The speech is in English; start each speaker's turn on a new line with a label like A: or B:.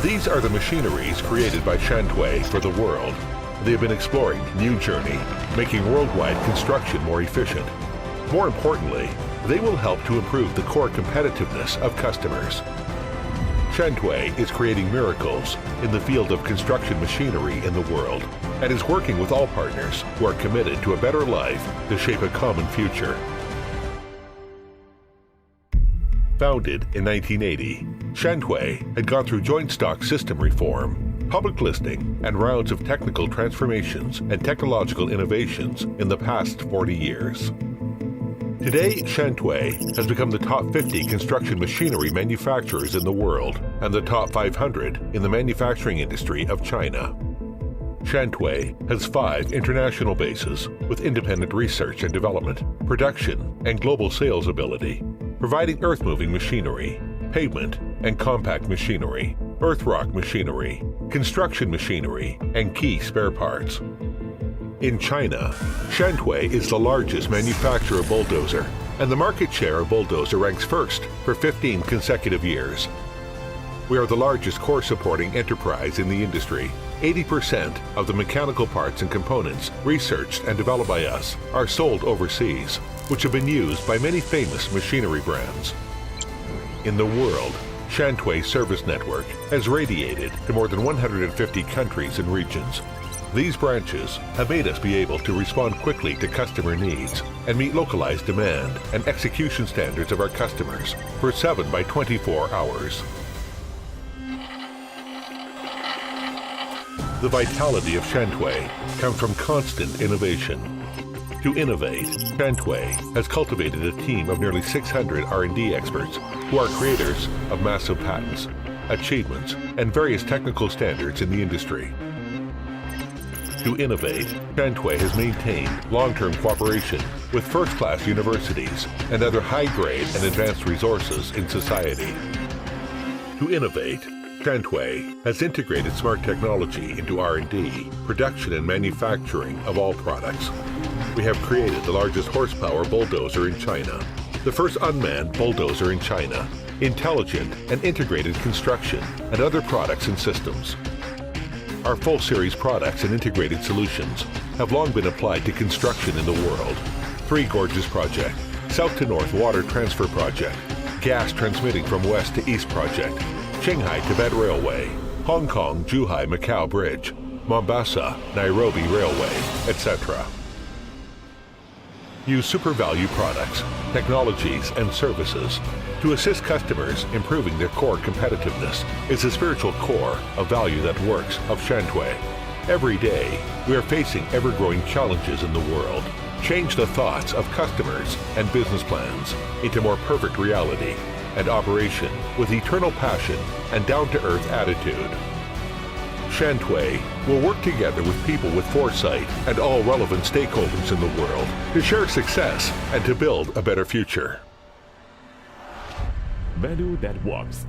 A: These are the machineries created by Shantui for the world. They have been exploring new journey, making worldwide construction more efficient. More importantly, they will help to improve the core competitiveness of customers. Shantui is creating miracles in the field of construction machinery in the world and is working with all partners who are committed to a better life to shape a common future. Founded in 1980, Shantui had gone through joint stock system reform, public listing, and rounds of technical transformations and technological innovations in the past 40 years. Today, Shantui has become the top 50 construction machinery manufacturers in the world and the top 500 in the manufacturing industry of China. Shantui has 5 international bases with independent research and development, production, and global sales ability, providing earth-moving machinery, pavement and compact machinery, earth rock machinery, construction machinery, and key spare parts. In China, Shantui is the largest manufacturer of bulldozer, and the market share of bulldozer ranks first for 15 consecutive years. We are the largest core supporting enterprise in the industry. 80% of the mechanical parts and components researched and developed by us are sold overseas, which have been used by many famous machinery brands. In the world, Shantui's service network has radiated to more than 150 countries and regions. These branches have made us be able to respond quickly to customer needs and meet localized demand and execution standards of our customers for 7 by 24 hours. The vitality of Shantui comes from constant innovation. To innovate, Shantui has cultivated a team of nearly 600 R&D experts who are creators of massive patents, achievements, and various technical standards in the industry. To innovate, Shantui has maintained long-term cooperation with first-class universities and other high-grade and advanced resources in society. To innovate, Shantui has integrated smart technology into R&D, production and manufacturing of all products. We have created the largest horsepower bulldozer in China, the first unmanned bulldozer in China, intelligent and integrated construction, and other products and systems. Our full series products and integrated solutions have long been applied to construction in the world. Three Gorges Project, South to North Water Transfer Project, Gas Transmitting from West to East Project, Shanghai-Tibet Railway, Hong Kong-Zhuhai-Macau Bridge, Mombasa-Nairobi Railway, etc. Use super value products, technologies, and services to assist customers improving their core competitiveness is the spiritual core of value that works of Shantui. Every day, we are facing ever-growing challenges in the world. Change the thoughts of customers and business plans into more perfect reality and operation with eternal passion and down-to-earth attitude. Shantui will work together with people with foresight and all relevant stakeholders in the world to share success and to build a better future.
B: Value that works.